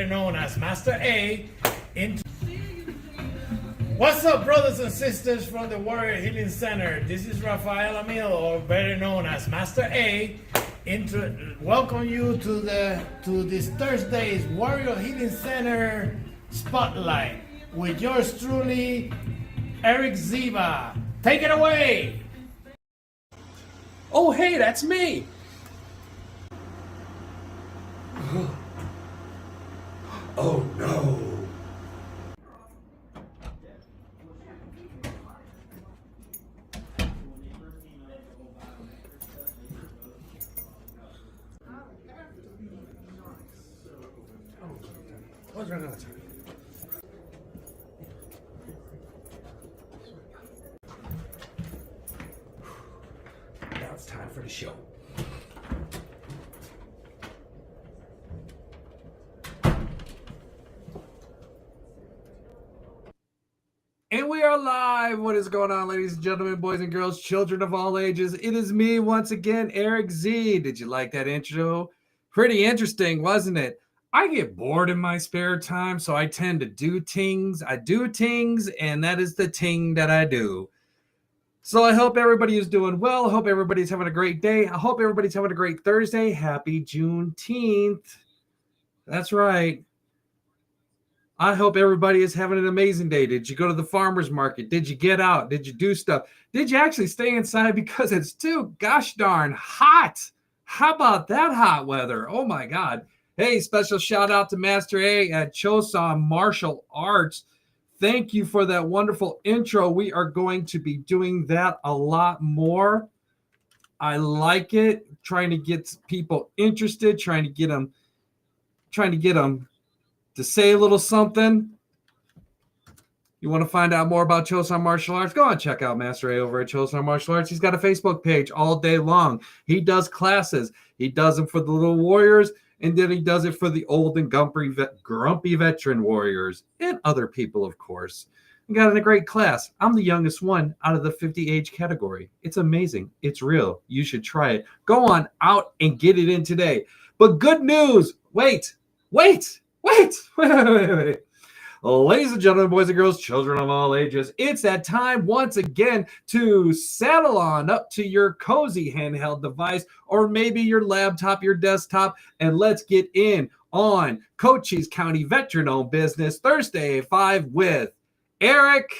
better known as Master A, into... What's up, brothers and sisters from the Warrior Healing Center? This is Rafael Amil, or better known as Master A. Welcome you to this Thursday's Warrior Healing Center Spotlight with yours truly, Erik Ziba. Take it away. Oh, hey, that's me. Oh no. What's wrong with it? Now it's time for the show. And we are live. What is going on, ladies and gentlemen, boys and girls, children of all ages? It is me once again, Erik Z. Did you like that intro? Pretty interesting, wasn't it? I get bored in my spare time, so I tend to do things. I do things, and that is the thing that I do. So I hope everybody is doing well. I hope everybody's having a great day. I hope everybody's having a great Thursday. Happy Juneteenth. That's right. I hope everybody is having an amazing day. Did you go to the farmer's market? Did you get out? Did you do stuff? Did you actually stay inside because it's too gosh darn hot? How about that hot weather? Oh my God. Hey, special shout out to Master A at Chosun Martial Arts. Thank you for that wonderful intro. We are going to be doing that a lot more. I like it. Trying to get people interested, trying to get them to say a little something. You want to find out more about Chosun Martial Arts? Go on, check out Master A over at Chosun Martial Arts. He's got a Facebook page all day long. He does classes. He does them for the little warriors, and then he does it for the old and grumpy veteran warriors and other people, of course. We got in a great class. I'm the youngest one out of the 50 age category. It's amazing. It's real. You should try it. Go on out and get it in today. But good news. Wait. Ladies and gentlemen, boys and girls, children of all ages, it's that time once again to saddle on up to your cozy handheld device or maybe your laptop, your desktop, and let's get in on Cochise County Veteran-Owned Business Thursday at 5 with Erik.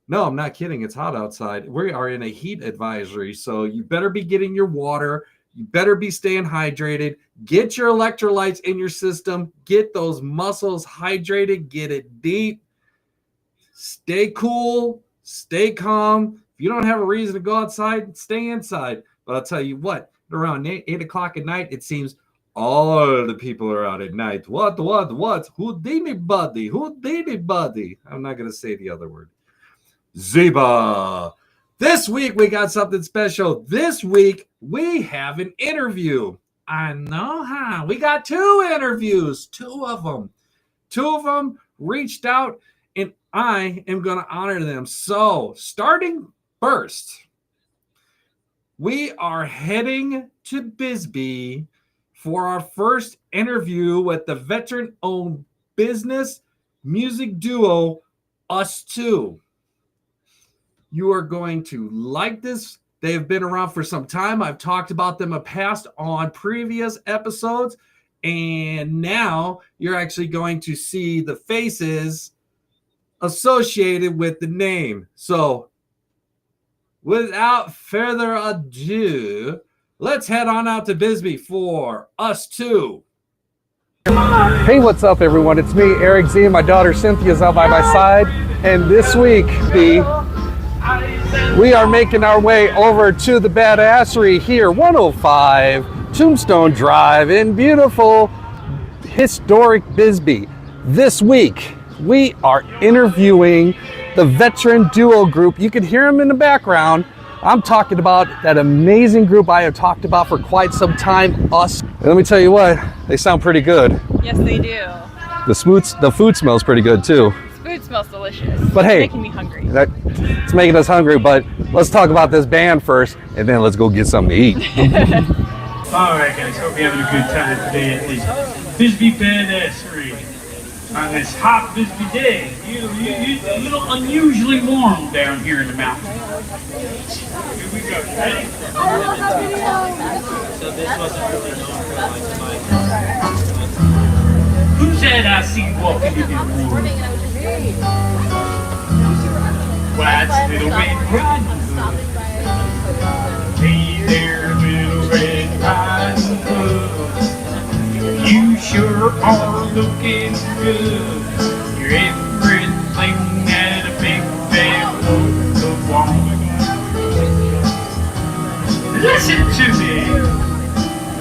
No, I'm not kidding. It's hot outside. We are in a heat advisory, so you better be getting your water. You better be staying hydrated. Get your electrolytes in your system. Get those muscles hydrated. Get it deep. Stay cool. Stay calm. If you don't have a reason to go outside, stay inside. But I'll tell you what, around 8 o'clock at night, it seems all the people are out at night. What? Houdini buddy. I'm not going to say the other word. Ziba. This week, we got something special. This week, we have an interview. I know, huh? We got 2 interviews, 2 of them. 2 of them reached out, and I am going to honor them. So, starting first, we are heading to Bisbee for our first interview with the veteran-owned business music duo, Us Two. You are going to like this. They have been around for some time. I've talked about them in the past on previous episodes. And now you're actually going to see the faces associated with the name. So without further ado, let's head on out to Bisbee for Us Two. Hey, what's up, everyone? It's me, Erik Z, and my daughter Cynthia's out by my side. And this week, we are making our way over to the Badassery here, 105 Tombstone Drive in beautiful, historic Bisbee. This week, we are interviewing the veteran duo group. You can hear them in the background. I'm talking about that amazing group I have talked about for quite some time, Us. And let me tell you what, they sound pretty good. Yes, they do. The food smells pretty good too. Food smells delicious. But hey, it's making me hungry. It's making us hungry, but let's talk about this band first, and then let's go get something to eat. All right, guys. Hope you're having a good time today at this Bisbee Badassery on this hot Bisbee day. You a little unusually warm down here in the mountains. Here we go. Ready? Who's that I see walking in the morning? White's Little Red Riding Hood. Hey there, Little Red Riding Hood. You sure are looking good. You're everything that a big bad wolf could want. Listen to me,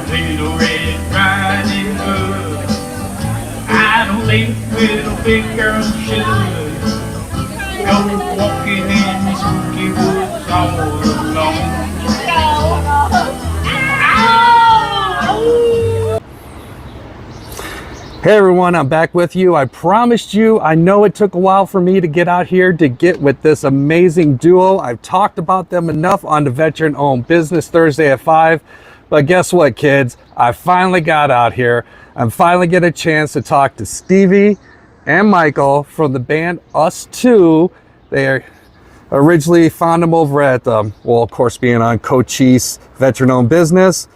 Little Red Riding Hood. I don't think little big girls should go walking in the spooky woods all alone. Hey everyone, I'm back with you. I promised you, I know it took a while for me to get out here to get with this amazing duo. I've talked about them enough on the Veteran Owned Business Thursday at 5. But guess what, kids? I finally got out here. I'm finally getting a chance to talk to Stevie and Michael from the band Us Two. They originally found them over at, well, of course, being on Cochise Veteran Owned Business.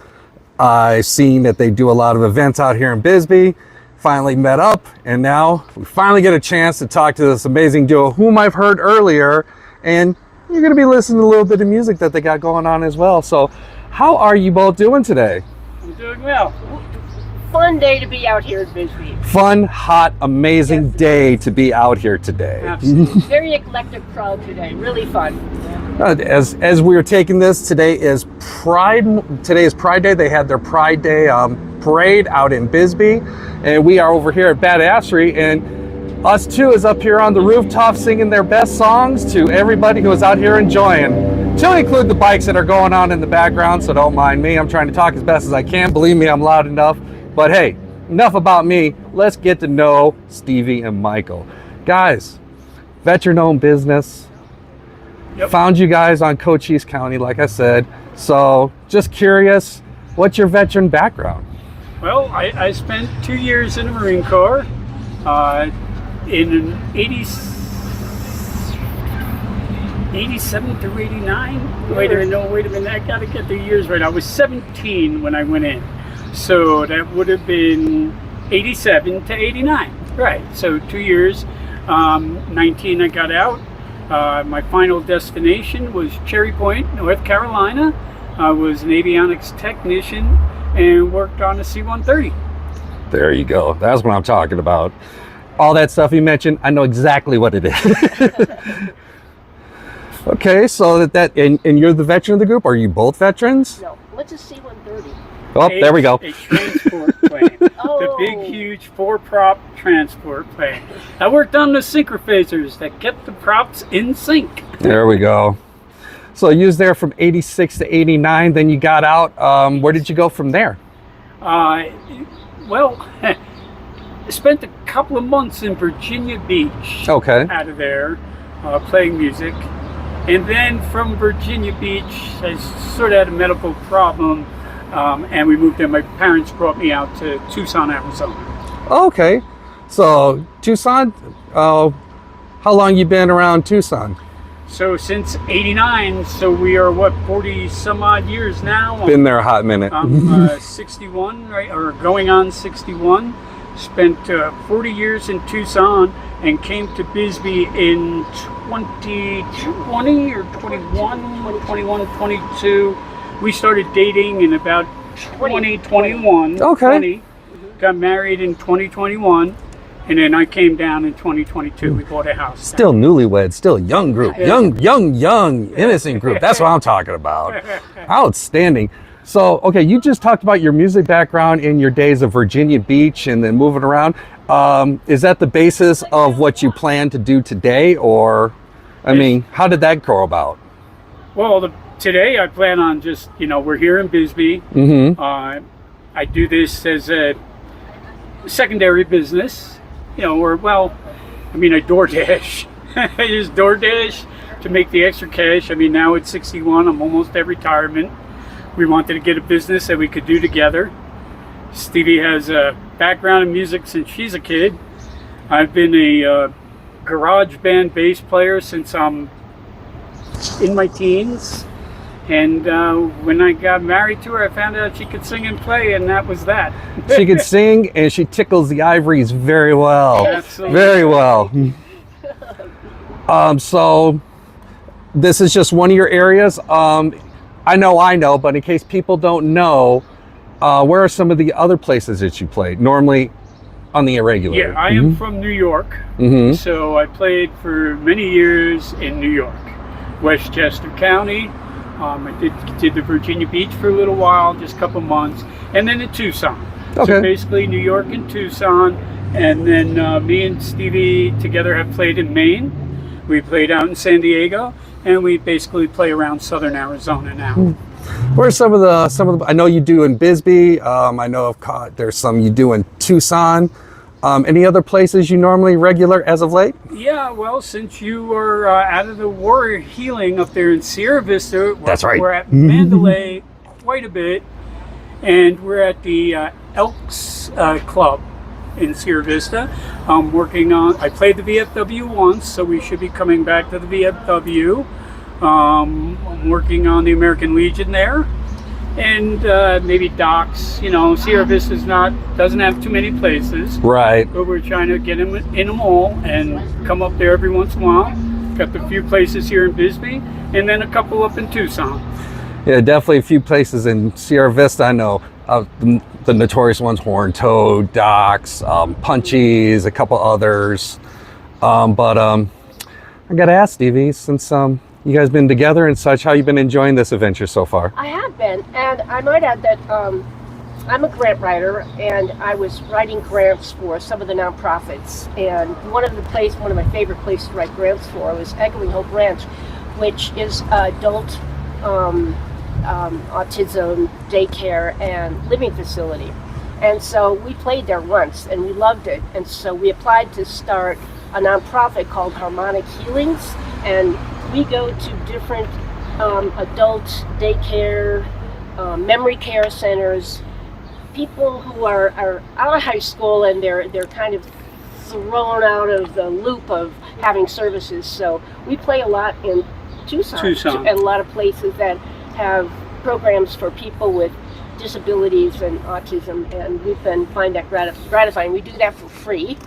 I've seen that they do a lot of events out here in Bisbee. Finally met up, and now we finally get a chance to talk to this amazing duo whom I've heard earlier, and you're going to be listening to a little bit of music that they got going on as well. So how are you both doing today? I'm doing well. Fun day to be out here in Bisbee. Fun, hot, amazing day to be out here today. Absolutely. Very eclectic crowd today. Really fun. As we were taking this, today is Pride Day. They had their Pride Day parade out in Bisbee, and we are over here at Badassery, and Us Two is up here on the rooftop singing their best songs to everybody who is out here enjoying, to include the bikes that are going on in the background, so don't mind me. I'm trying to talk as best as I can. Believe me, I'm loud enough. But hey, enough about me. Let's get to know Stevie and Michael. Guys, veteran-owned business. Yep. Found you guys on Cochise County, like I said. So just curious, what's your veteran background? Well, I spent 2 years in the Marine Corps in 87 through 89. Wait a minute, I gotta get the years right. I was 17 when I went in. So that would have been 87 to 89. Right, so 2 years. 19 I got out. My final destination was Cherry Point, North Carolina. I was an avionics technician and worked on a C-130. There you go. That's what I'm talking about. All that stuff you mentioned, I know exactly what it is. Okay, so and you're the veteran of the group? Are you both veterans? No, what's a C-130? Oh, there we go. A transport plane. The big, huge four-prop transport plane. I worked on the synchrophasers that kept the props in sync. There we go. So you was there from 86 to 89, then you got out. Where did you go from there? Well, I spent a couple of months in Virginia Beach. Okay. Out of there, playing music. And then from Virginia Beach, I sort of had a medical problem, and we moved there. My parents brought me out to Tucson, Arizona. Okay. So Tucson, how long you been around Tucson? So since 89, so we are, 40 some odd years now. Been there a hot minute. I'm 61, right, or going on 61. Spent 40 years in Tucson and came to Bisbee in 2020 or 22. We started dating in about 2021. Okay. 20. Got married in 2021. And then I came down in 2022. We bought a house. Still newlywed, still young group, young, innocent group. That's what I'm talking about. Outstanding. So, okay, you just talked about your music background in your days of Virginia Beach and then moving around. Is that the basis of what you plan to do today? Or, I mean, how did that go about? Well, today I plan on just, we're here in Bisbee. Mm-hmm. I do this as a secondary business. I DoorDash. I use DoorDash to make the extra cash. I mean, now at 61, I'm almost at retirement. we wanted to get a business that we could do together. Stevie has a background in music since she's a kid. I've been a garage band bass player since I'm in my teens. And when I got married to her, I found out she could sing and play, and that was that. She can sing, and she tickles the ivories very well. Absolutely. Very well. So this is just one of your areas. I know, but in case people don't know, where are some of the other places that you played? Normally on the irregular. Yeah, I am from New York, so I played for many years in New York, Westchester County. I did the Virginia Beach for a little while, just a couple months, and then in Tucson. Okay. So basically New York and Tucson, and then me and Stevie together have played in Maine. We played out in San Diego, and we basically play around Southern Arizona now. Where are some of the? I know you do in Bisbee. I know there's some you do in Tucson. Any other places you normally regular as of late? Yeah, well, since you are out of the Warrior Healing up there in Sierra Vista, That's right. We're at Mandalay quite a bit, and we're at the Elks Club in Sierra Vista. I'm working on. I played the VFW once, so we should be coming back to the VFW. I'm working on the American Legion there, and maybe docks. You know, Sierra Vista doesn't have too many places. Right. But we're trying to get in them all and come up there every once in a while. Got a few places here in Bisbee, and then a couple up in Tucson. Yeah, definitely a few places in Sierra Vista. I know the notorious ones: Horn Toad, Docks, Punchies, a couple others. But I got to ask Stevie, since you guys been together and such, how you been enjoying this adventure so far? I have been, and I might add that I'm a grant writer, and I was writing grants for some of the nonprofits. And one of my favorite places to write grants for was Echoing Hope Ranch, which is adult autism daycare and living facility. And so we played there once, and we loved it. And so we applied to start a nonprofit called Harmonic Healings, and we go to different adult daycare, memory care centers, people who are out of high school and they're kind of thrown out of the loop of having services. So we play a lot in Tucson. And a lot of places that have programs for people with disabilities and autism, and we've been finding that gratifying. We do that for free.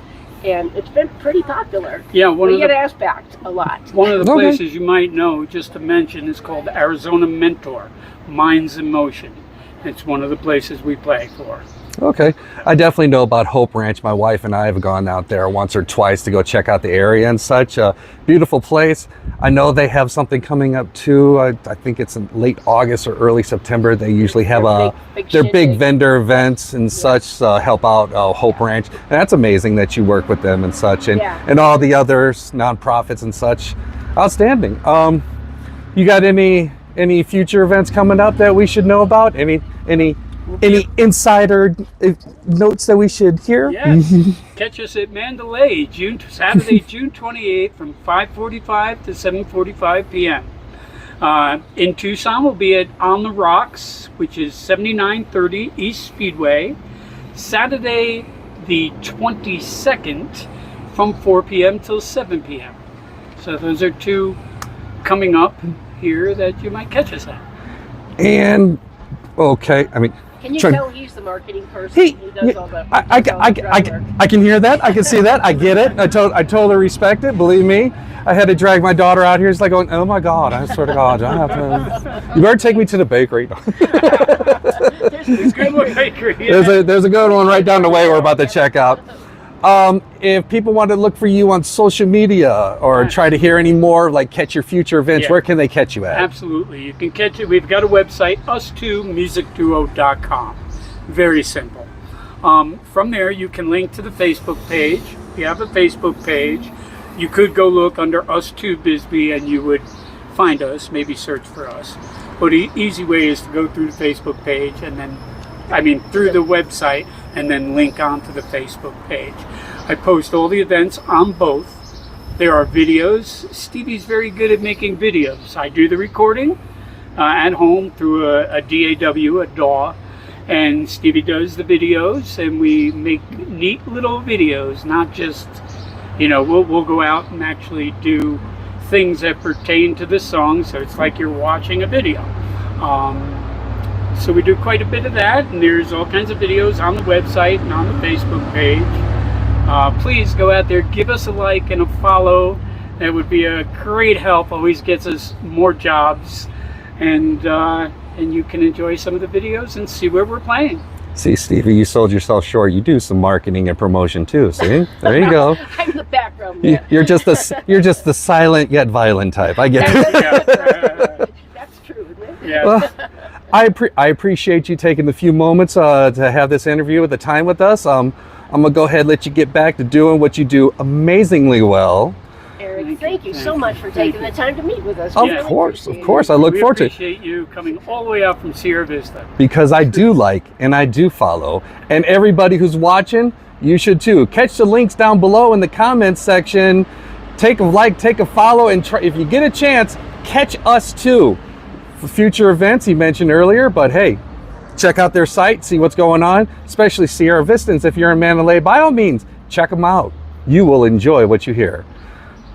And it's been pretty popular. Yeah, we get asked back a lot. One of the places you might know, just to mention, is called Arizona Mentor, Minds in Motion. It's one of the places we play for. Okay. I definitely know about Hope Ranch. My wife and I have gone out there once or twice to go check out the area and such. A beautiful place. I know they have something coming up too. I think it's in late August or early September. They usually have their big vendor events and such, help out Hope Ranch. And that's amazing that you work with them and such, and all the others, nonprofits and such. Outstanding. You got any future events coming up that we should know about? Any insider notes that we should hear? Yes. Catch us at Mandalay, Saturday, June 28th from 5:45 to 7:45 p.m. In Tucson, we'll be at On the Rocks, which is 7930 East Speedway, Saturday the 22nd from 4 p.m. till 7 p.m. So those are two coming up here that you might catch us at. And okay, I mean, can you tell he's the marketing person? He does all the. I can hear that. I can see that. I get it. I totally respect it. Believe me, I had to drag my daughter out here. It's like going, oh my God! I swear to God, I have to. You better take me to the bakery. There's a good one, bakery. There's a good one right down the way we're about to check out. If people want to look for you on social media or try to hear any more, like catch your future events, where can they catch you at? Absolutely. You can catch it. We've got a website, us2musicduo.com. Very simple. From there, you can link to the Facebook page. We have a Facebook page. You could go look under Us2 Bisbee and you would find us, maybe search for us. But the easy way is to go through the Facebook page and then, through the website and then link onto the Facebook page. I post all the events on both. There are videos. Stevie's very good at making videos. I do the recording, at home through a DAW, a DAW, and Stevie does the videos, and we make neat little videos, not just, we'll go out and actually do things that pertain to the song, so it's like you're watching a video. So we do quite a bit of that, and there's all kinds of videos on the website and on the Facebook page. Please go out there, give us a like and a follow. That would be a great help. Always gets us more jobs, and you can enjoy some of the videos and see where we're playing. See, Stevie, you sold yourself short. You do some marketing and promotion too. See, there you go. I'm the background man. You're just the silent yet violent type. I get it. That's true, isn't it? Yeah. Well, I appreciate you taking the few moments to have this interview at the time with us. I'm gonna go ahead and let you get back to doing what you do amazingly well. Eric, thank you so much for taking the time to meet with us. Of course. I look forward to it. We appreciate you coming all the way out from Sierra Vista. Because I do like and I do follow, and everybody who's watching, you should too. Catch the links down below in the comments section. Take a like, take a follow, and try, if you get a chance, catch us too for future events he mentioned earlier. But hey, check out their site, see what's going on, especially Sierra Vistans. If you're in Mandalay, by all means, check them out. You will enjoy what you hear.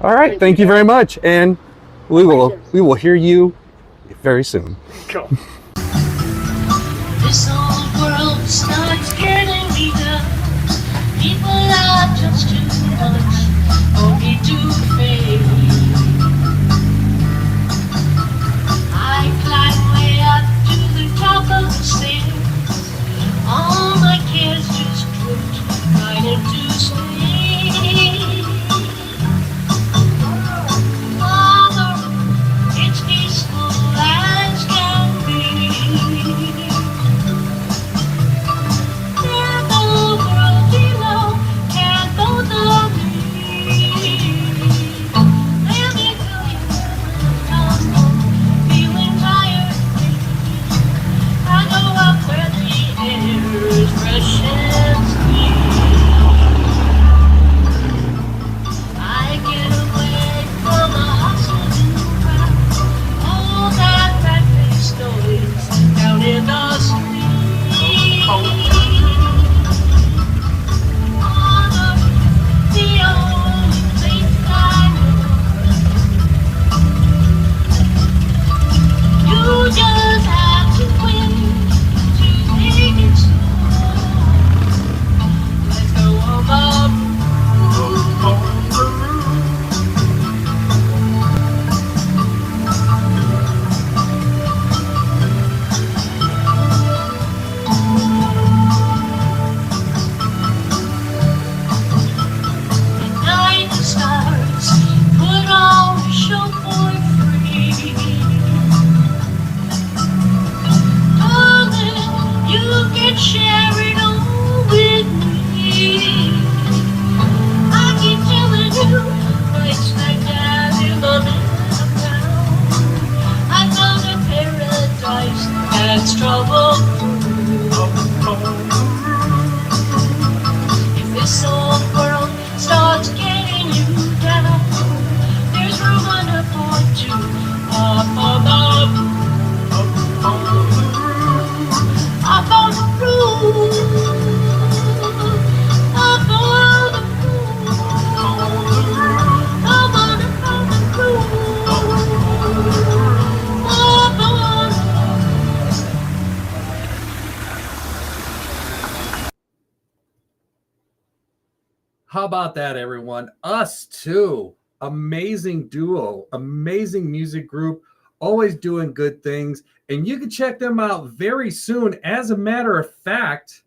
All right, thank you very much, and we will hear you very soon. Cool. This old world starts getting me down. People are just too much for me to face. I climb way up to the top of the stairs. All my cares just drift right into space. Father, it's peaceful as can be. And the world below can both agree. Let me tell you, I'm feeling tired. I go up where the air is fresh and sweet. I get away from the hustle and crowd, all that rat-faced noise down in the street. The only place I know. You just have to win to make it so. Let's go on the night the stars put on a show for free. Darling, you can share it all with me. I keep telling you, right smack dab in the middle of town, I found a paradise that's trouble-free. If this old world starts getting you down, there's room enough for two up on the roof. Up on the roof. Up on the roof. Up on the roof. Up on the How about that, everyone? Us too. Amazing duo, amazing music group, always doing good things. And you can check them out very soon. As a matter of fact,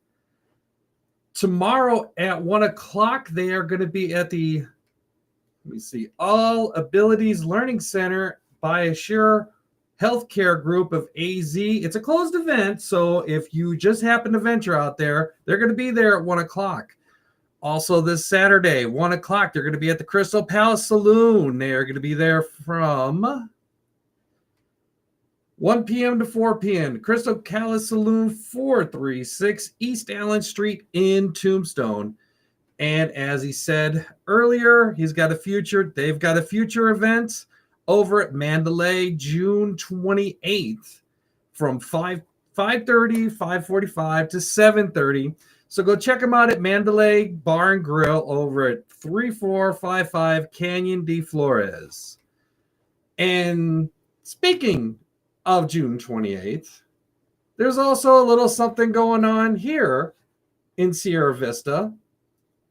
tomorrow at 1 o'clock, they are going to be at the, let me see, All Abilities Learning Center by Assure Healthcare Group of AZ. It's a closed event, so if you just happen to venture out there, they're going to be there at 1 o'clock. Also this Saturday, 1 o'clock, they're going to be at the Crystal Palace Saloon. They are going to be there from 1 p.m. to 4 p.m. Crystal Palace Saloon, 436 East Allen Street in Tombstone. And as he said earlier, they've got a future event over at Mandalay, June 28th from 5:30, 5:45 to 7:30. So go check them out at Mandalay Bar and Grill over at 3455 Canyon de Flores. And speaking of June 28th, there's also a little something going on here in Sierra Vista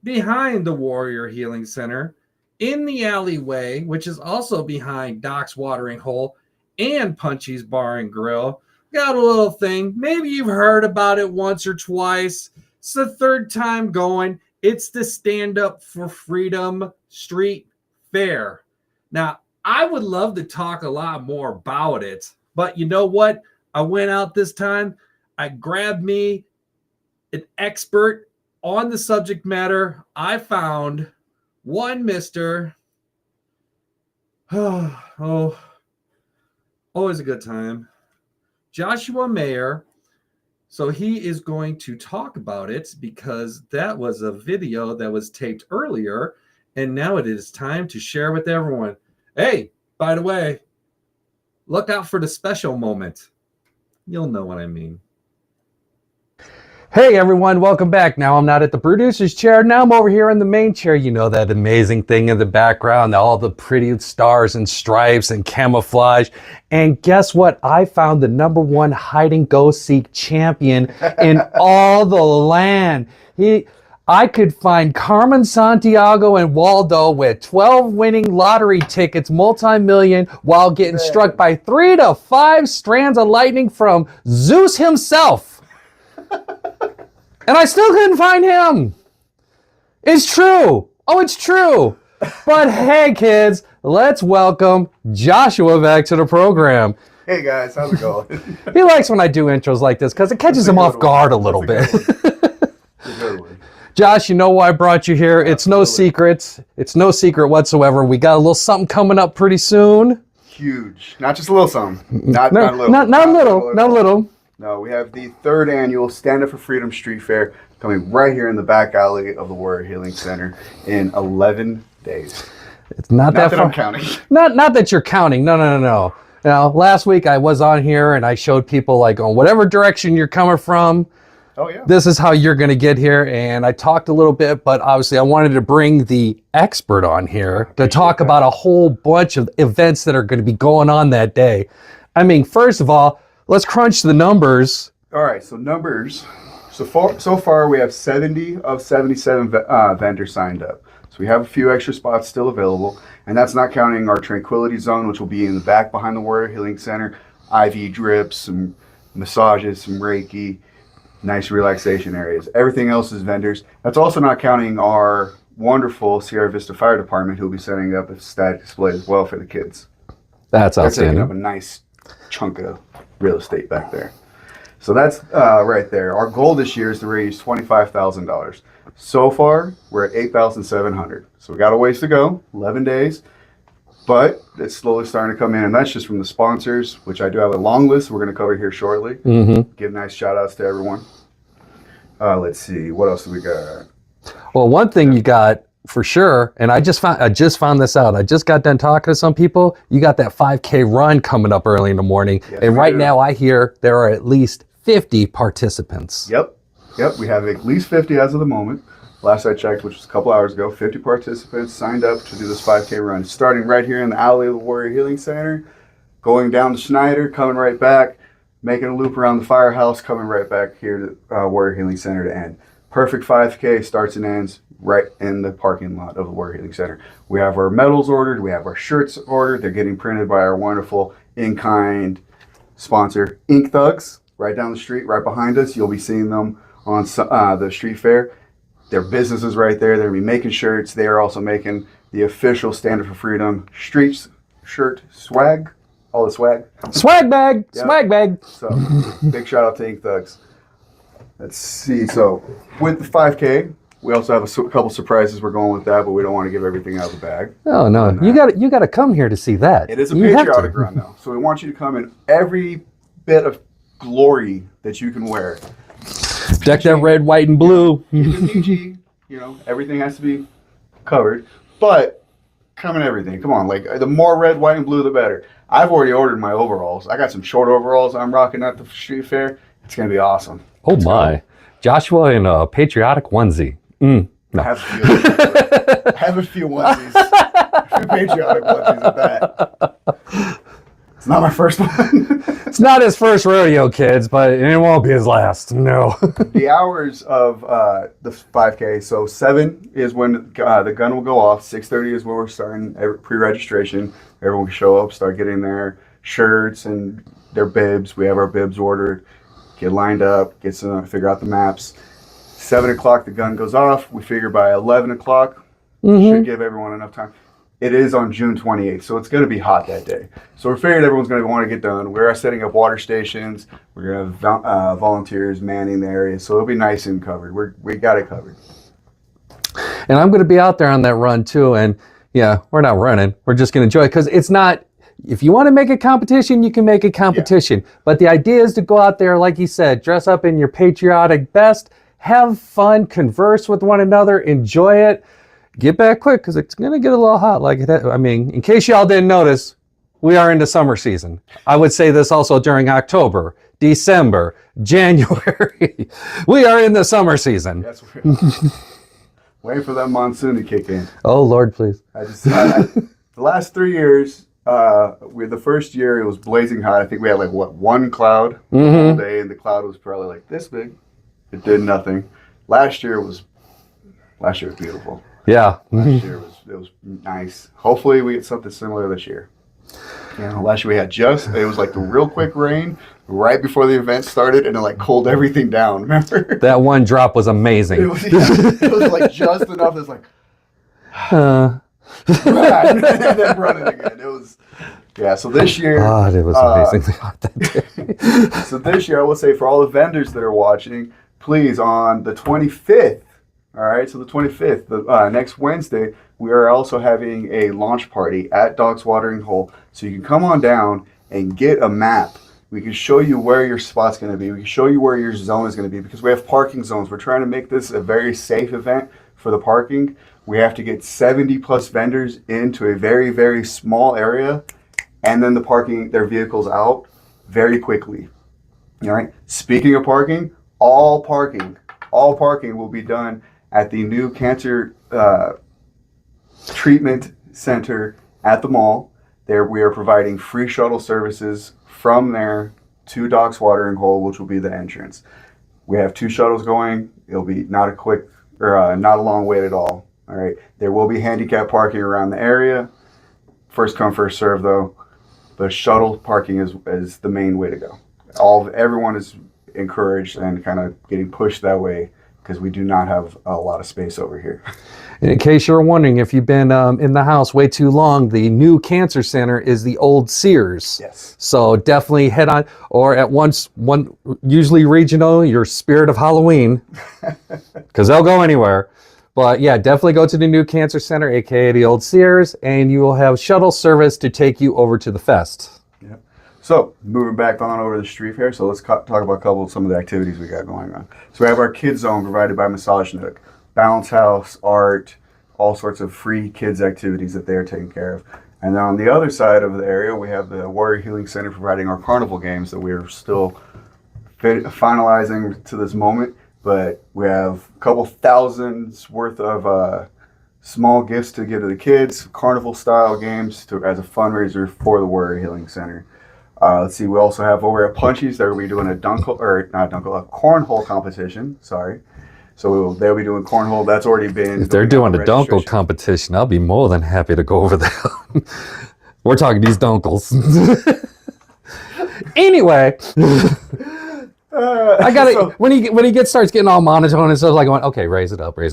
behind the Warrior Healing Center in the alleyway, which is also behind Doc's Watering Hole and Punchy's Bar and Grill. Got a little thing. Maybe you've heard about it once or twice. It's the third time going. It's the Stand Up for Freedom Street Fair. Now, I would love to talk a lot more about it, but you know what? I went out this time. I grabbed me an expert on the subject matter. I found one Mr. Always a good time. Joshua Mayer. So he is going to talk about it because that was a video that was taped earlier, and now it is time to share with everyone. Hey, by the way, look out for the special moment. You'll know what I mean. Hey everyone, welcome back. Now I'm not at the producer's chair. Now I'm over here in the main chair. You know that amazing thing in the background, all the pretty stars and stripes and camouflage. And guess what? I found the #1 hide and go seek champion in all the land. I could find Carmen Santiago and Waldo with 12 winning lottery tickets, multi-million, while getting struck by 3 to 5 strands of lightning from Zeus himself. And I still couldn't find him. It's true. Oh, it's true. But hey, kids, let's welcome Joshua back to the program. Hey guys, how's it going? He likes when I do intros like this because it catches him off guard a little bit. Josh, you know why I brought you here. It's no secret. It's no secret whatsoever. We got a little something coming up pretty soon. Huge. Not just a little something. Not little. Not little. No, we have the 3rd annual Stand Up for Freedom Street Fair coming right here in the back alley of the Warrior Healing Center in 11 days. It's not that far. I'm counting. Not that you're counting. No. Now, last week I was on here and I showed people like on whatever direction you're coming from. Oh yeah. This is how you're going to get here. And I talked a little bit, but obviously I wanted to bring the expert on here to talk about a whole bunch of events that are going to be going on that day. I mean, first of all, let's crunch the numbers. All right, so numbers. So far we have 70 of 77 vendors signed up. So we have a few extra spots still available, and that's not counting our Tranquility Zone, which will be in the back behind the Warrior Healing Center. IV drips, some massages, some Reiki, nice relaxation areas. Everything else is vendors. That's also not counting our wonderful Sierra Vista Fire Department, who will be setting up a static display as well for the kids. That's They're outstanding. setting up a nice chunk of real estate back there. So that's right there. Our goal this year is to raise $25,000. So far, we're at $8,700. So we got a ways to go, 11 days, but it's slowly starting to come in, and that's just from the sponsors, which I do have a long list we're going to cover here shortly. Give nice shout outs to everyone. Let's see, what else do we got? Well, one thing you got for sure, and I just found this out. I just got done talking to some people. You got that 5K run coming up early in the morning, and right now I hear there are at least 50 participants. Yep, we have at least 50 as of the moment. Last I checked, which was a couple hours ago, 50 participants signed up to do this 5K run, starting right here in the alley of the Warrior Healing Center, going down to Schneider, coming right back, making a loop around the firehouse, coming right back here to Warrior Healing Center to end. Perfect 5K, starts and ends right in the parking lot of the Warrior Healing Center. We have our medals ordered. We have our shirts ordered. They're getting printed by our wonderful in-kind sponsor, Ink Thugs, right down the street, right behind us. You'll be seeing them on the street fair. Their business is right there. They're going to be making shirts. They are also making the official Stand Up for Freedom street shirt swag. All the swag. Swag bag. Yep. Swag bag. So big shout out to Ink Thugs. Let's see. So with the 5K, we also have a couple surprises we're going with that, but we don't want to give everything out of the bag. Oh no, you got to come here to see that. It is a patriotic run though, so we want you to come in every bit of glory that you can wear. Deck that red, white, and blue. PG, everything has to be covered, but come in everything. Come on, like the more red, white, and blue, the better. I've already ordered my overalls. I got some short overalls I'm rocking at the street fair. It's gonna be awesome. Oh my, Joshua in a patriotic onesie. No. I have a few onesies, a few patriotic onesies at that. It's not my first one. It's not his first rodeo, kids, but it won't be his last. No. The hours of the 5K, so 7 is when the gun will go off. 6:30 is when we're starting pre-registration. Everyone can show up, start getting their shirts and their bibs. We have our bibs ordered. Get lined up, figure out the maps. 7 o'clock, the gun goes off. We figure by 11 o'clock, should give everyone enough time. It is on June 28th, so it's going to be hot that day. So we're figuring everyone's going to want to get done. We're setting up water stations. We're going to have volunteers manning the area, so it'll be nice and covered. We got it covered. And I'm going to be out there on that run too. And yeah, we're not running. We're just going to enjoy it because it's not. If you want to make a competition, you can make a competition. Yeah. But the idea is to go out there, like you said, dress up in your patriotic best, have fun, converse with one another, enjoy it. Get back quick because it's going to get a little hot. In case y'all didn't notice, we are into summer season. I would say this also during October, December, January. We are in the summer season. Yes, wait for that monsoon to kick in. Oh, Lord, please. The last 3 years, the first year it was blazing hot. I think we had one cloud all day, and the cloud was probably like this big. It did nothing. Last year was beautiful. Yeah. Last year it was nice. Hopefully we get something similar this year. Last year we had it was like the real quick rain right before the event started, and it cooled everything down. Remember? That one drop was amazing. It was just enough. It's run, and then running again. It was so this year. God, it was amazingly hot that day. So this year I will say for all the vendors that are watching, please on the 25th. All right, so the 25th, next Wednesday, we are also having a launch party at Dog's Watering Hole. So you can come on down and get a map. We can show you where your spot's going to be. We can show you where your zone is going to be because we have parking zones. We're trying to make this a very safe event for the parking. We have to get 70 plus vendors into a very, very small area and then their vehicles out very quickly. All right, speaking of parking, all parking will be done at the new cancer treatment center at the mall. There we are providing free shuttle services from there to Doc's Watering Hole, which will be the entrance. We have 2 shuttles going. It'll be not a long wait at all. All right. There will be handicap parking around the area. First come, first serve though. But shuttle parking is the main way to go. Everyone is encouraged and kind of getting pushed that way, because we do not have a lot of space over here. In case you're wondering, if you've been in the house way too long, the new cancer center is the old Sears. Yes. So definitely head on, or at usually regional, your Spirit of Halloween, because they'll go anywhere. But yeah, definitely go to the new cancer center, aka the old Sears, and you will have shuttle service to take you over to the fest. Yep. So, moving back on over to the street fair, so let's talk about some of the activities we got going on. So we have our kids zone provided by Massage Nook, bounce house, art, all sorts of free kids activities that they're taking care of. And then on the other side of the area, we have the Warrior Healing Center providing our carnival games that we're still finalizing to this moment. But we have a couple thousands worth of small gifts to give to the kids, carnival style games as a fundraiser for the Warrior Healing Center. Let's see, we also have over at Punchies, they're going to be doing a cornhole competition, sorry. So they'll be doing cornhole. That's already been. If they're doing a dunkle competition, I'll be more than happy to go over there. We're talking these dunkles. Anyway, I got it. When he starts getting all monotone and stuff, like going, okay, raise it up. I'm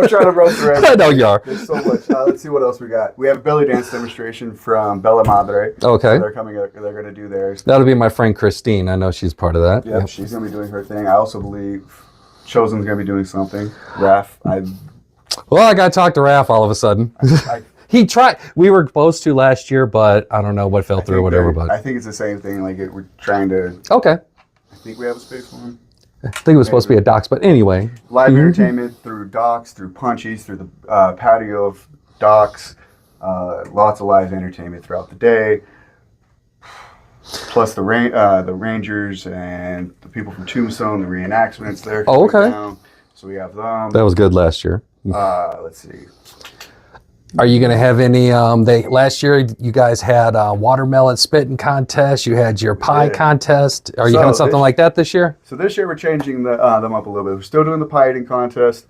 trying to roast the I know you are. There's so much. Let's see what else we got. We have a belly dance demonstration from Bella Madre. Okay. So they're coming. They're going to do theirs. That'll be my friend Christine. I know she's part of that. Yep. She's going to be doing her thing. I also believe Chosen's going to be doing something. Raph, I got to talk to Raph all of a sudden. He tried. We were supposed to last year, but I don't know what fell through or whatever. But I think it's the same thing. We're trying to. Okay. I think we have a space for him. I think it was supposed to be a Doc's, but anyway. Live entertainment through Doc's, through Punchies, through the patio of Doc's. Lots of live entertainment throughout the day. Plus the Rangers and the people from Tombstone, the reenactments there. Oh, okay. Down. So we have them. That was good last year. Let's see. Are you going to have any? Last year you guys had a watermelon spitting contest. You had your pie contest. Are you having something like that this year? So this year we're changing them up a little bit. We're still doing the pie eating contest.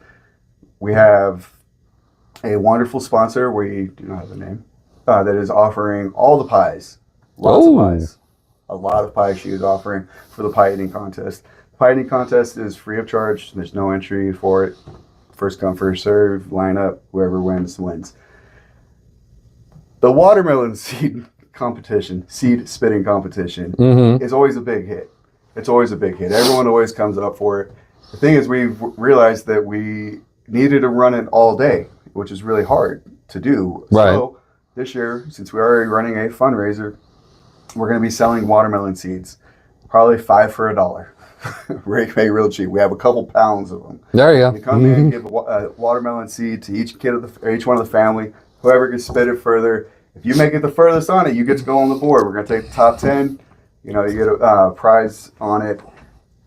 We have a wonderful sponsor. We do not have a name that is offering all the pies. Lots of pies. A lot of pies she is offering for the pie eating contest. The pie eating contest is free of charge. There's no entry for it. First come, first serve. Line up. Whoever wins, wins. The watermelon seed spitting competition, is always a big hit. It's always a big hit. Everyone always comes up for it. The thing is, we've realized that we needed to run it all day, which is really hard to do. Right. So this year, since we're already running a fundraiser, we're going to be selling watermelon seeds, probably 5 for $1. Real cheap. We have a couple pounds of them. There you go. You come in and give a watermelon seed to each kid each one of the family. Whoever can spit it further. If you make it the furthest on it, you get to go on the board. We're going to take the top 10. You get a prize on it,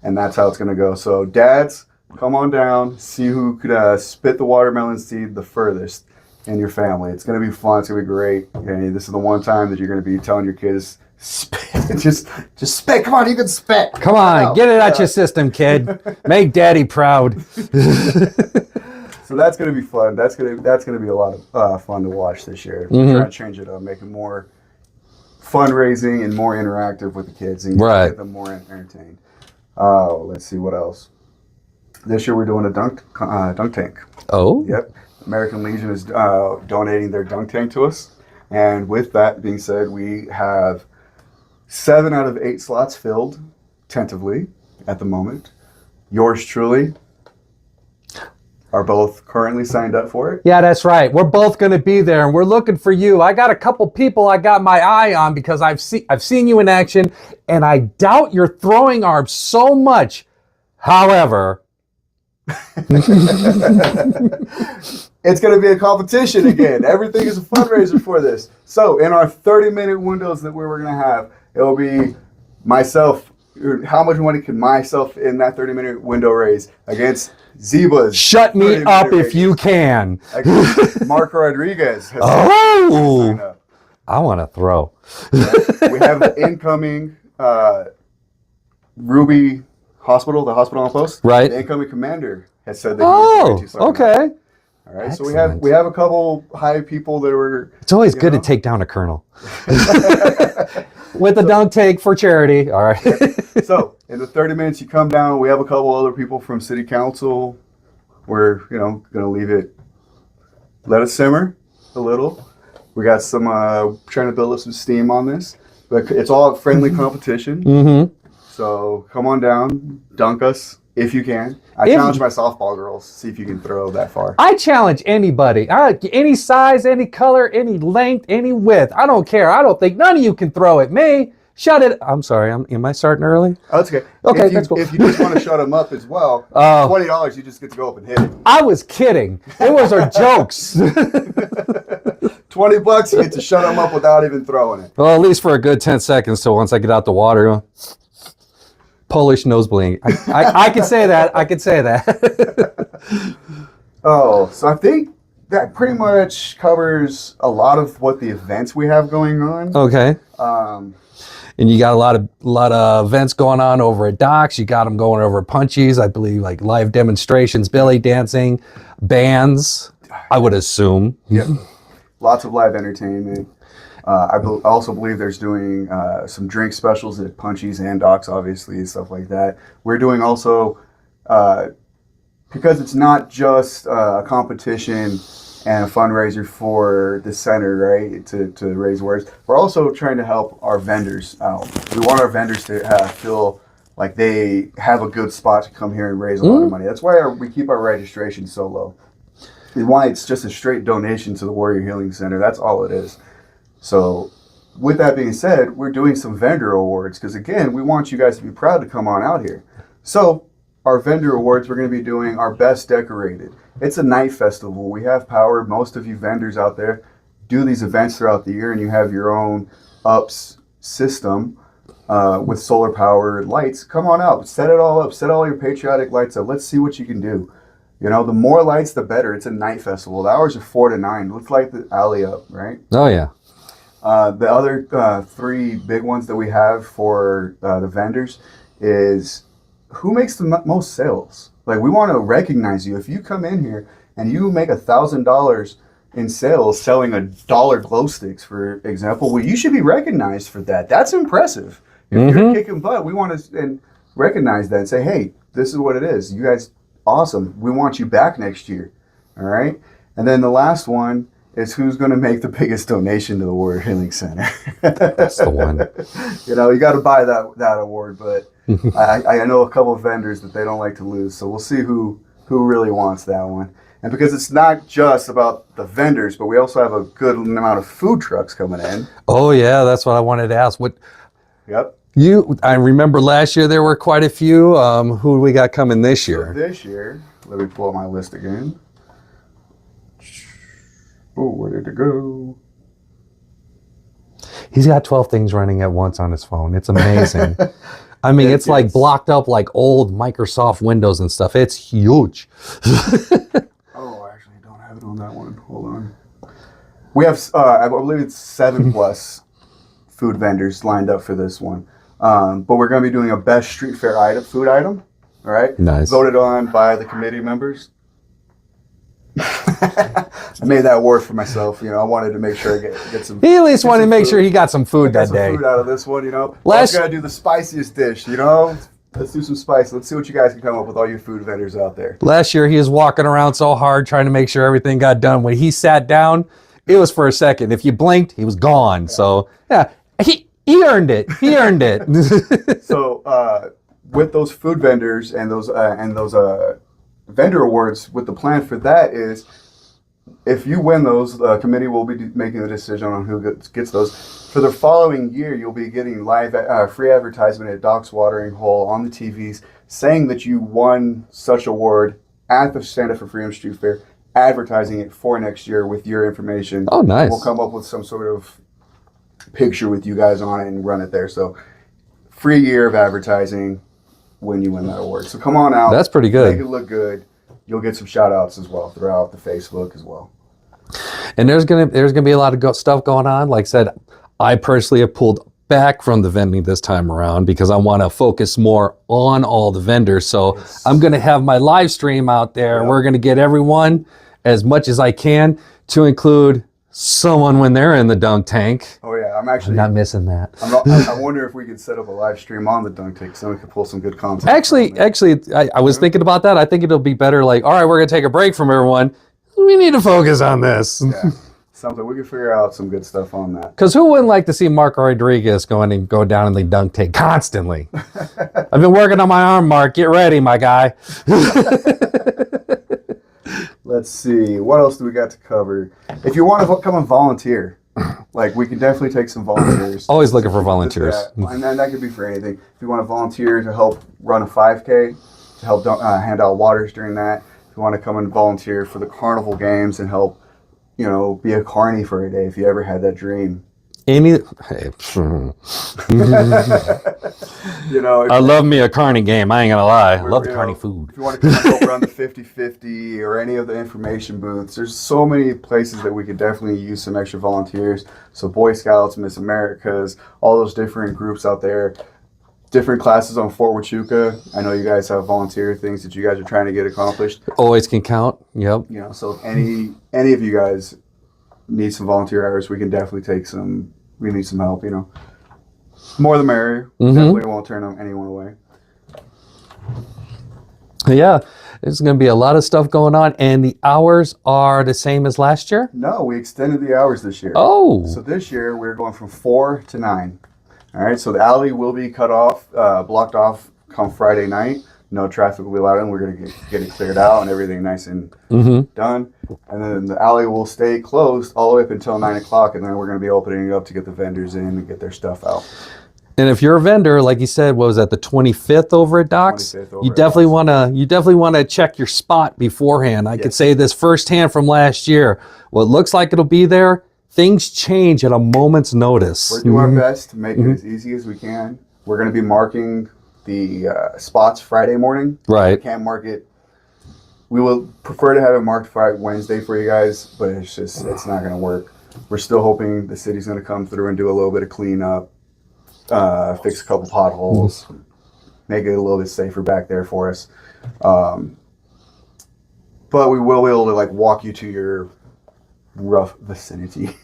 and that's how it's going to go. So dads, come on down, see who could spit the watermelon seed the furthest in your family. It's going to be fun. It's going to be great. Okay, this is the one time that you're going to be telling your kids, spit. just spit. Come on, you can spit. Come on, get it out your system, kid. Make daddy proud. So that's going to be fun. That's going to be a lot of fun to watch this year. We're trying to change it up, make it more fundraising and more interactive with the kids and get them more entertained. Let's see what else. This year we're doing a dunk tank. Oh. Yep. American Legion is donating their dunk tank to us. And with that being said, we have 7 out of 8 slots filled tentatively at the moment. Yours truly are both currently signed up for it. Yeah, that's right. We're both going to be there, and we're looking for you. I got a couple people I got my eye on because I've seen you in action, and I doubt your throwing arms so much. However, it's going to be a competition again. Everything is a fundraiser for this. So in our 30-minute windows that we're going to have, it will be myself. How much money can myself in that 30-minute window raise against Zeba's? Shut me up if you can. Mark Rodriguez. Oh, I want to throw. We have the incoming Ruby Hospital, the hospital on post. Right. The incoming commander has said that he's going to sign up. Okay. All right. Excellent. So we have a couple high people that were. It's always good to take down a colonel. With a dunk tank for charity. All right. So in the 30 minutes you come down, we have a couple other people from city council. We're going to leave it, let it simmer a little. We got some trying to build up some steam on this, but it's all friendly competition. Mm-hmm. So come on down, dunk us if you can. I challenge my softball girls, see if you can throw that far. I challenge anybody, any size, any color, any length, any width. I don't care. I don't think none of you can throw at me. Shut it. I'm sorry. Am I starting early? Oh, that's okay. Okay, that's cool. If you just want to shut them up as well, $20, you just get to go up and hit it. I was kidding. It was our jokes. $20, you get to shut them up without even throwing it. Well, at least for a good 10 seconds. So once I get out the water, Polish nose bling. I can say that. I can say that. Oh, so I think that pretty much covers a lot of what the events we have going on. Okay. And you got a lot of events going on over at Doc's. You got them going over at Punchy's, I believe, like live demonstrations, belly dancing, bands, I would assume. Yep. Lots of live entertainment. I also believe there's doing some drink specials at Punchy's and Doc's, obviously, and stuff like that. We're doing also, because it's not just a competition and a fundraiser for the center, right, to raise awareness. We're also trying to help our vendors out. We want our vendors to feel like they have a good spot to come here and raise a lot of money. That's why we keep our registration so low. And why it's just a straight donation to the Warrior Healing Center. That's all it is. So with that being said, we're doing some vendor awards because, again, we want you guys to be proud to come on out here. So our vendor awards, we're going to be doing our best decorated. It's a night festival. We have power. Most of you vendors out there, do these events throughout the year and you have your own ups system with solar powered lights, come on out, set it all up, set all your patriotic lights up. Let's see what you can do. You know, the more lights, the better. It's a night festival. The hours are 4 to 9. Let's light the alley up, right? Oh, yeah. The other 3 big ones that we have for the vendors is who makes the most sales. Like, we want to recognize you. If you come in here and you make $1,000 in sales selling $1 glow sticks, for example, well, you should be recognized for that. That's impressive. If you're kicking butt, we want to recognize that and say, hey, this is what it is. You guys, awesome. We want you back next year. All right. And then the last one is who's going to make the biggest donation to the Warrior Healing Center. That's the one. You know, you got to buy that award, but I know a couple of vendors that they don't like to lose. So we'll see who really wants that one. And because it's not just about the vendors, but we also have a good amount of food trucks coming in. Oh, yeah. That's what I wanted to ask. Yep. I remember last year there were quite a few. Who do we got coming this year? So this year, let me pull up my list again. Oh, where did it go? He's got 12 things running at once on his phone. It's amazing. I mean, it's like blocked up like old Microsoft Windows and stuff. It's huge. Oh, I actually don't have it on that one. Hold on. We have, I believe it's 7 plus food vendors lined up for this one. But we're going to be doing a best street fair food item. All right. Nice. Voted on by the committee members. I made that award for myself. You know, I wanted to make sure I get some. He at least wanted to make food. sure he got some food that day. Food out of this one, you know. Last Let's gotta do the spiciest dish, you know. Let's do some spice. Let's see what you guys can come up with, all your food vendors out there. Last year he was walking around so hard trying to make sure everything got done. When he sat down, it was for a second. If you blinked, he was gone. So yeah, he earned it. He earned it. So with those food vendors and those vendor awards, what the plan for that is, if you win those, the committee will be making the decision on who gets those. For the following year, you'll be getting live free advertisement at Doc's Watering Hole on the TVs saying that you won such award at the Stand Up for Freedom Street Fair, advertising it for next year with your information. Oh, nice. We'll come up with some sort of picture with you guys on it and run it there. So free year of advertising when you win that award. So come on out. That's pretty good. Make it look good. You'll get some shout outs as well throughout the Facebook as well. And there's gonna be a lot of stuff going on. Like I said, I personally have pulled back from the vending this time around because I want to focus more on all the vendors. So yes. I'm going to have my live stream out there. Yep. We're going to get everyone as much as I can to include someone when they're in the dunk tank. Oh yeah, I'm not missing that. I wonder if we could set up a live stream on the dunk tank so we could pull some good content. Actually, I was thinking about that. I think it'll be better like, all right, we're going to take a break from everyone. We need to focus on this. Yeah. Something we can figure out some good stuff on that. Because who wouldn't like to see Mark Rodriguez go down in the dunk tank constantly? I've been working on my arm, Mark. Get ready, my guy. Let's see. What else do we got to cover? If you want to come and volunteer, like we can definitely take some volunteers. Always looking for volunteers. And that could be for anything. If you want to volunteer to help run a 5K, to help hand out waters during that. If you want to come and volunteer for the carnival games and help, you know, be a carny for a day if you ever had that dream. You know, I love me a carny game. I ain't gonna lie. I love the carny food. If you want to come over on the 50-50 or any of the information booths, there's so many places that we could definitely use some extra volunteers. So Boy Scouts, Miss Americas, all those different groups out there, different classes on Fort Huachuca. I know you guys have volunteer things that you guys are trying to get accomplished. Always can count. Yep. You know, so if any of you guys need some volunteer hours, we can definitely take some. We need some help, you know. More the merrier. Mm-hmm. Definitely won't turn anyone away. Yeah, there's going to be a lot of stuff going on, and the hours are the same as last year? No, we extended the hours this year. Oh. So this year, we're going from 4 to 9. All right, so the alley will be cut off, blocked off come Friday night. No traffic will be allowed in. We're going to get it cleared out and everything nice and done. And then the alley will stay closed all the way up until 9 o'clock, and then we're going to be opening it up to get the vendors in and get their stuff out. And if you're a vendor, like you said, what was that, the 25th over at Doc's? You definitely want to check your spot beforehand. I could say this firsthand from last year. What looks like it'll be there things change at a moment's notice. We're doing our best to make it as easy as we can. We're going to be marking the spots Friday morning. Right. We can't mark it. We will prefer to have it marked Friday, Wednesday for you guys, but it's not going to work. We're still hoping the city's going to come through and do a little bit of cleanup, fix a couple potholes, make it a little bit safer back there for us. But we will be able to like walk you to your rough vicinity.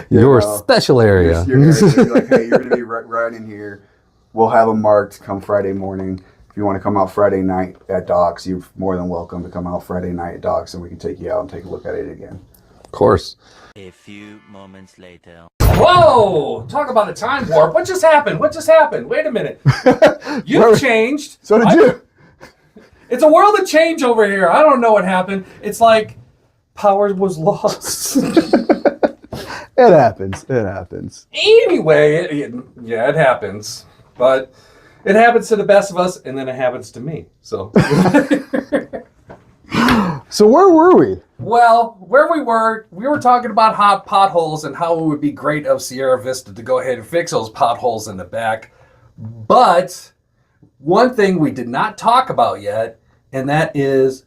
Your special area. Your area. So you're like, hey, you're going to be right in here. We'll have them marked come Friday morning. If you want to come out Friday night at Docks, you're more than welcome to come out Friday night at Docks, and we can take you out and take a look at it again. Of course. A few moments later. Whoa! Talk about a time warp. What just happened? What just happened? Wait a minute. You've changed. So did you. It's a world of change over here. I don't know what happened. It's like power was lost. It happens. It happens. Anyway, it happens. But it happens to the best of us, and then it happens to me. So, So where were we? well, where we were talking about hot potholes and how it would be great of Sierra Vista to go ahead and fix those potholes in the back. But one thing we did not talk about yet, and that is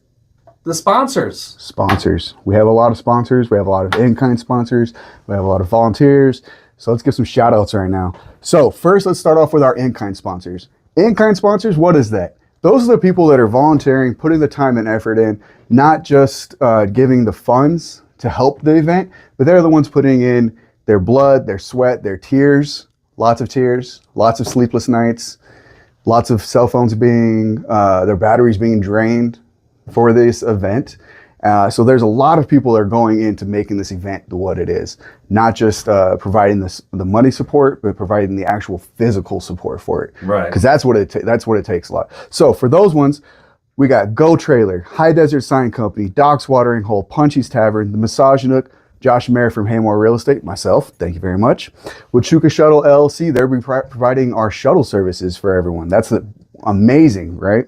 the sponsors. Sponsors. We have a lot of sponsors. We have a lot of in-kind sponsors. We have a lot of volunteers. So let's give some shout outs right now. So first, let's start off with our in-kind sponsors. In-kind sponsors, what is that? Those are the people that are volunteering, putting the time and effort in, not just giving the funds to help the event, but they're the ones putting in their blood, their sweat, their tears, lots of sleepless nights, lots of cell phones being, their batteries being drained for this event. So there's a lot of people that are going into making this event what it is, not just providing the money support, but providing the actual physical support for it. Right. Because that's what it takes a lot. So for those ones, we got Go Trailer, High Desert Sign Company, Docks Watering Hole, Punchy's Tavern, the Massage Nook, Josh Mayer from Haymore Real Estate, myself, thank you very much. Wichuka Shuttle LLC, they're providing our shuttle services for everyone. That's amazing, right?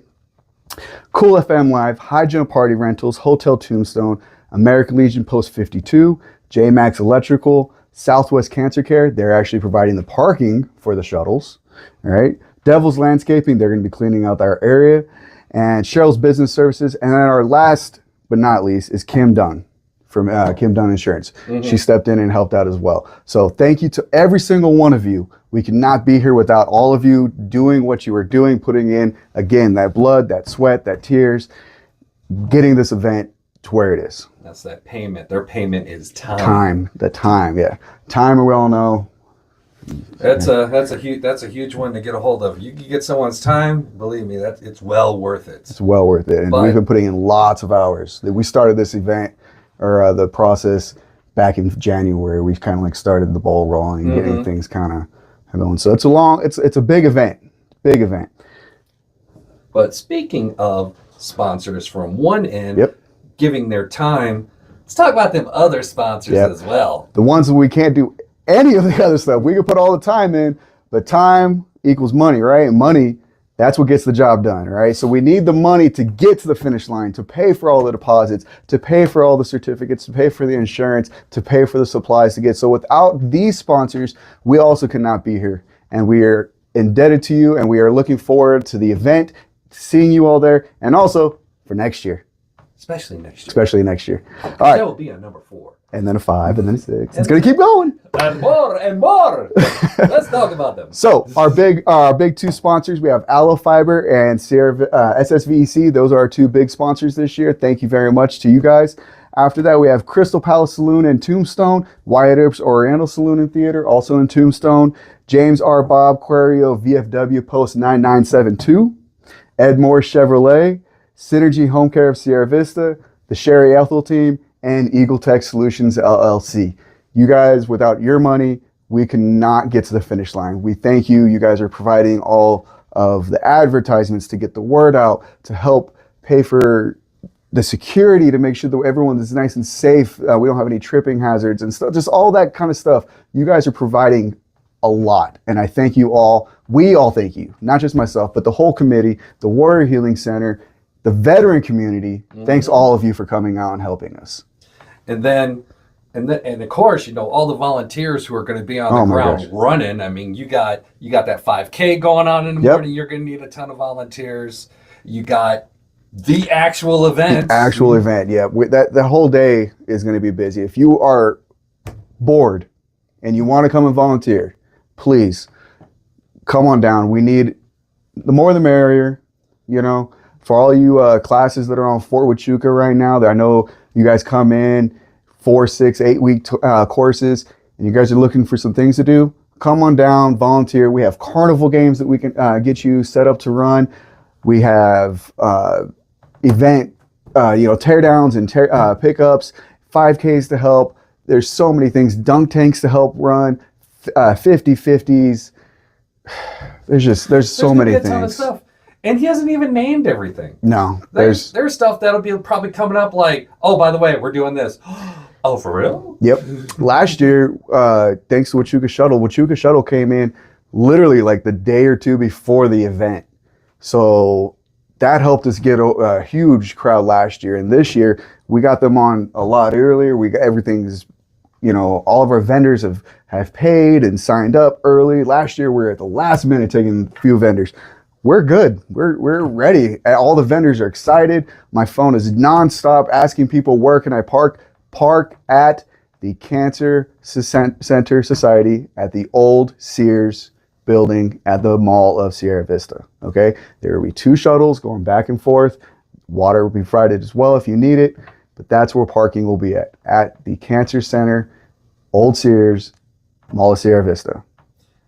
Cool FM Live, High Jump Party Rentals, Hotel Tombstone, American Legion Post 52, JMax Electrical, Southwest Cancer Care. They're actually providing the parking for the shuttles. All right. Devil's Landscaping, they're going to be cleaning out our area. And Cheryl's Business Services. And then our last but not least is Kim Dunn from Kim Dunn Insurance. She stepped in and helped out as well. So thank you to every single one of you. We could not be here without all of you doing what you were doing, putting in, again, that blood, that sweat, that tears, getting this event to where it is. That's that payment. Their payment is time. Time, yeah. Time, we all know. That's a huge one to get a hold of. You can get someone's time, believe me, it's well worth it. It's well worth it. And we've been putting in lots of hours. We started this event, or the process, back in January. We've kind of like started the ball rolling and getting things kind of going. So it's a big event. Big event. But speaking of sponsors from one end, giving their time, let's talk about them other sponsors as well. The ones that we can't do any of the other stuff. We can put all the time in, but time equals money, right? And money, that's what gets the job done, right? So we need the money to get to the finish line, to pay for all the deposits, to pay for all the certificates, to pay for the insurance, to pay for the supplies to get. So without these sponsors, we also cannot be here. And we are indebted to you, and we are looking forward to the event, seeing you all there, and also for next year. Especially next year. All right. That will be a number 4. And then a 5, and then a 6. It's going to keep going. And more. Let's talk about them. So our big 2 sponsors, we have Aloe Fiber and SSVEC. Those are our 2 big sponsors this year. Thank you very much to you guys. After that, we have Crystal Palace Saloon in Tombstone, Wyatt Earp's Oriental Saloon and Theater, also in Tombstone, James R. Bob Querio, VFW Post 9972, Ed Moore Chevrolet, Synergy Home Care of Sierra Vista, the Sherry Ethel Team, and Eagle Tech Solutions LLC. You guys, without your money, we cannot get to the finish line. We thank you. You guys are providing all of the advertisements to get the word out, to help pay for the security, to make sure that everyone is nice and safe. We don't have any tripping hazards and stuff, just all that kind of stuff. You guys are providing a lot. And I thank you all. We all thank you, not just myself, but the whole committee, the Warrior Healing Center, the veteran community. Thanks all of you for coming out and helping us. And then And of course, you know, all the volunteers who are going to be on Oh the my ground gosh. running. I mean, you got that 5K going on in the Yep. morning. You're going to need a ton of volunteers. You got the actual event. Actual event, yeah. That whole day is going to be busy. If you are bored and you want to come and volunteer, please come on down. We need the more the merrier, you know. For all you classes that are on Fort Huachuca right now, that I know you guys come in 4, 6, 8 week courses, and you guys are looking for some things to do. Come on down, volunteer. We have carnival games that we can get you set up to run. We have event, tear downs and pickups, 5Ks to help. There's so many things. Dunk tanks to help run, 50-50s. There's so many gonna be a ton of things. stuff. And he hasn't even named everything. No, There's stuff that'll be probably coming up like, oh, by the way, we're doing this. Oh, for real? Yep. Last year, thanks to Huachuca Shuttle came in literally like the day or two before the event. So that helped us get a huge crowd last year. And this year, we got them on a lot earlier. We got everything's, all of our vendors have paid and signed up early. Last year, we were at the last minute taking a few vendors. We're good. We're ready. All the vendors are excited. My phone is nonstop asking people, where can I park? Park at the Cancer Center Society at the old Sears building at the Mall of Sierra Vista. Okay, there will be 2 shuttles going back and forth. Water will be provided as well if you need it, but that's where parking will be at the Cancer Center, old Sears, Mall of Sierra Vista.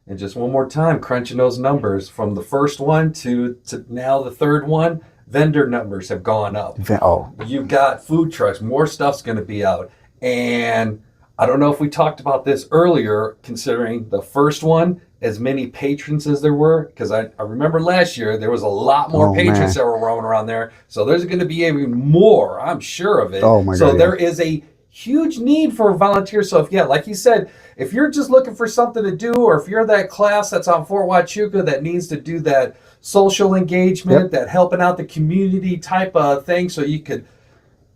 And just one more time, crunching those numbers from the first one to now the third one, vendor numbers have gone up. Oh, You've got food trucks, more stuff's going to be out. And I don't know if we talked about this earlier, considering the first one, as many patrons as there were, because I remember last year there was a lot more patrons that were roaming around there. So there's going to be even more, I'm sure of it. Oh my God. So there is a huge need for volunteers. So like you said, if you're just looking for something to do, or if you're that class that's on Fort Huachuca that needs to do that social engagement, that helping out the community type of thing, so you could,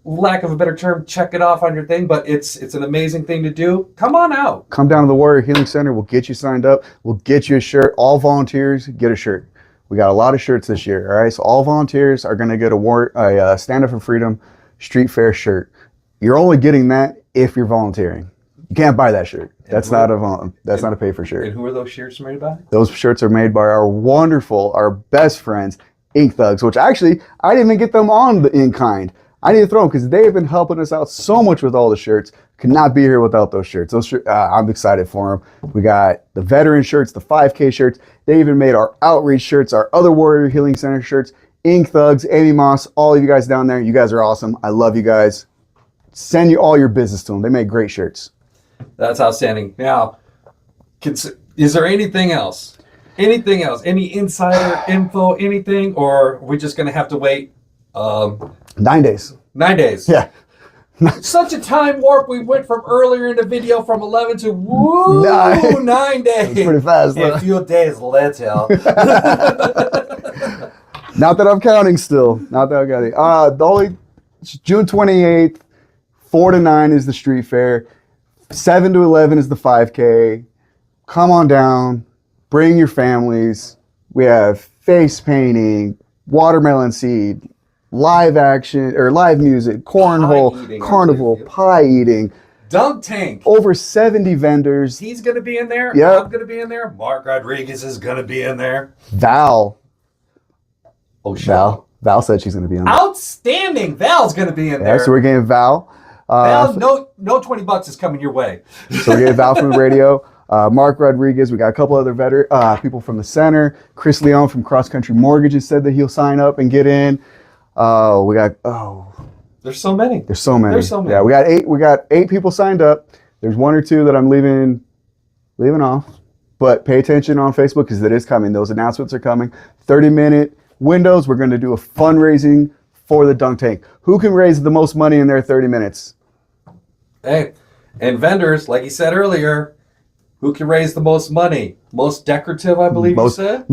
lack of a better term, check it off on your thing, but it's an amazing thing to do. Come on out. Come down to the Warrior Healing Center. We'll get you signed up. We'll get you a shirt. All volunteers get a shirt. We got a lot of shirts this year. All right, so all volunteers are going to get a Stand Up for Freedom Street Fair shirt. You're only getting that if you're volunteering. You can't buy that shirt. That's not a pay for shirt. And who are those shirts made by? Those shirts are made by our best friends, Ink Thugs, which actually I didn't even get them on the in kind. I need to throw them because they have been helping us out so much with all the shirts. Could not be here without those shirts. I'm excited for them. We got the veteran shirts, the 5K shirts. They even made our outreach shirts, our other Warrior Healing Center shirts. Ink Thugs, Amy Moss, all of you guys down there. You guys are awesome. I love you guys. Send you all your business to them. They make great shirts. That's outstanding. Now, is there anything else? Anything else? Any insider info? Anything? Or are we just going to have to wait? 9 days. 9 days. Yeah. Such a time warp. We went from earlier in the video from 11 to 9 days. It's pretty fast. A few days later. Not that I'm counting still. Not that I'm counting. The only June 28th, 4 to 9 is the street fair. 7 to 11 is the 5K. Come on down. Bring your families. We have face painting, watermelon seed, live action or live music, cornhole, carnival, pie eating. Dunk tank. Over 70 vendors. He's going to be in there. Yep. I'm going to be in there. Mark Rodriguez is going to be in there. Val. Oh, shit. Val said she's going to be in there. Outstanding. Val's going to be in there. Yeah, so we're getting Val. Val, no $20 is coming your way. So we're getting Val from the radio. Mark Rodriguez. We got a couple other people from the center. Chris Leon from Cross Country Mortgages said that he'll sign up and get in. There's so many. There's so many. There's so many. Yeah, we got 8 people signed up. There's 1 or 2 that I'm leaving off. But pay attention on Facebook because it is coming. Those announcements are coming. 30-minute windows. We're going to do a fundraising for the dunk tank. Who can raise the most money in their 30 minutes? Hey, and vendors, like you said earlier, who can raise the most money? Most decorative, I believe you said?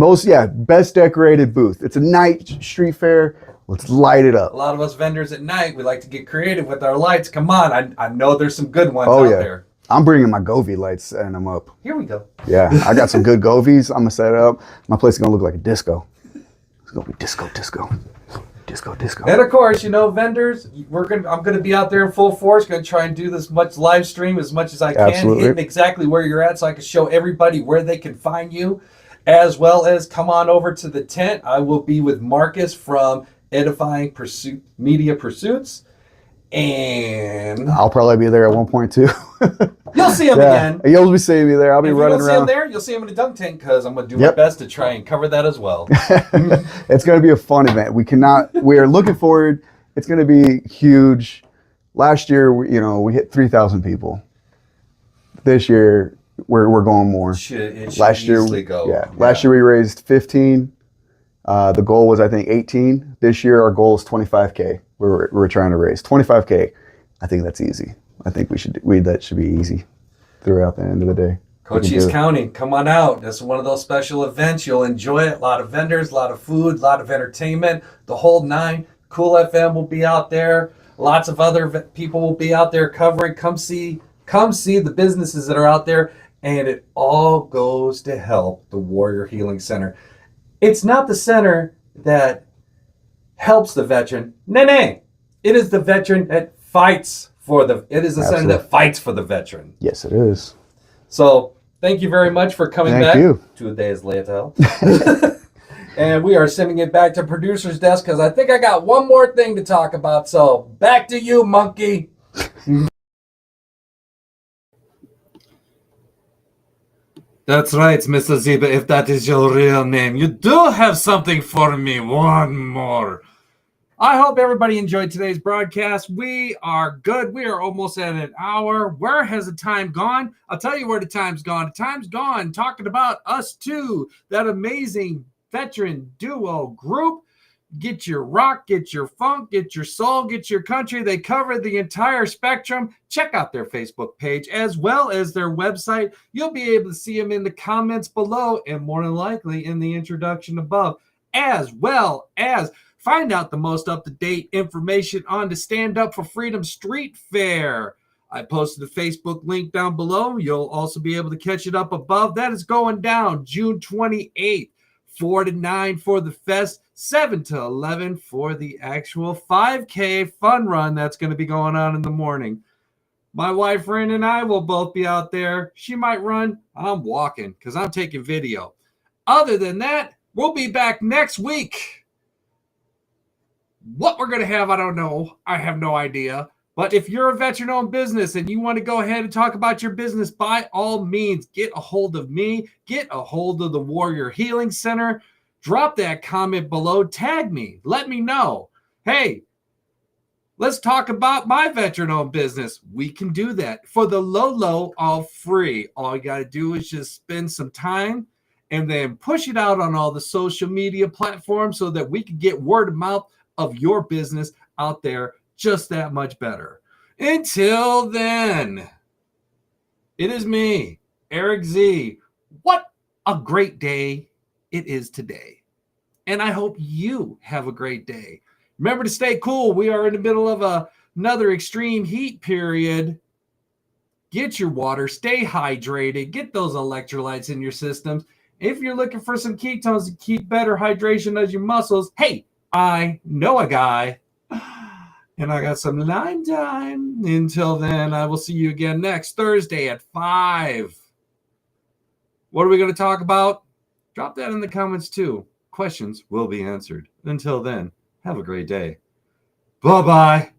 Best decorated booth. It's a night street fair. Let's light it A up. lot of us vendors at night, we like to get creative with our lights. Come on, I know there's some good ones Oh, out yeah. there. I'm bringing my Govee lights, setting them up. Here we go. Yeah, I got some good Govees. I'm gonna set it up. My place is gonna look like a disco. It's gonna be disco. And of course, you know, vendors, I'm gonna be out there in full force. Gonna try and do this much live stream as much as I can, Absolutely. hitting exactly where you're at, so I can show everybody where they can find you, as well as come on over to the tent. I will be with Marcus from Edifying Media Pursuits, and I'll probably be there at one point too. you'll see him again. You'll be seeing me there. I'll be If you running don't see him around. there, you'll see him in the dunk tank because I'm gonna do my Yep. best to try and cover that as well. It's going to be a fun event. We are looking forward. It's going to be huge. Last year, we hit 3,000 people. This year, we're going more. It should Last year, easily go. Last year we raised 15. The goal was, I think, 18. This year, our goal is 25K. We're trying to raise 25K. I think that's easy. I think that should be easy throughout the end of the day. Cochise County, come on out. This is one of those special events. You'll enjoy it. A lot of vendors, a lot of food, a lot of entertainment, the whole nine. Cool FM will be out there. Lots of other people will be out there covering. Come see the businesses that are out there. And it all goes to help the Warrior Healing Center. It's not the center that helps the veteran. No. It is the veteran that fights for it is the center that fights for the veteran. Yes, it is. So thank you very much for coming back. Thank you. 2 days later. And we are sending it back to producer's desk because I think I got one more thing to talk about. So back to you, monkey. That's right, Mr. Ziba, if that is your real name. You do have something for me. One more. I hope everybody enjoyed today's broadcast. We are good. We are almost at an hour. Where has the time gone? I'll tell you where the time's gone. The time's gone talking about us two, that amazing veteran duo group. Get your rock, get your funk, get your soul, get your country. They cover the entire spectrum. Check out their Facebook page as well as their website. You'll be able to see them in the comments below and more than likely in the introduction above, as well as find out the most up-to-date information on the Stand Up for Freedom Street Fair. I posted the Facebook link down below. You'll also be able to catch it up above. That is going down June 28th, 4 to 9 for the fest, 7 to 11 for the actual 5K fun run that's going to be going on in the morning. My wife, Ren, and I will both be out there. She might run. I'm walking because I'm taking video. Other than that, we'll be back next week. What we're going to have, I don't know. I have no idea. But if you're a veteran-owned business and you want to go ahead and talk about your business, by all means, get a hold of me. Get a hold of the Warrior Healing Center. Drop that comment below. Tag me. Let me know. Hey, let's talk about my veteran-owned business. We can do that. For the low, all free. All you got to do is just spend some time and then push it out on all the social media platforms so that we can get word of mouth of your business out there just that much better. Until then, it is me, Erik Z. What a great day it is today. And I hope you have a great day. Remember to stay cool. We are in the middle of another extreme heat period. Get your water, stay hydrated, get those electrolytes in your systems. If you're looking for some ketones to keep better hydration as your muscles, hey, I know a guy, and I got some line time. Until then, I will see you again next Thursday at 5. What are we going to talk about? Drop that in the comments too. Questions will be answered. Until then, have a great day. Bye-bye.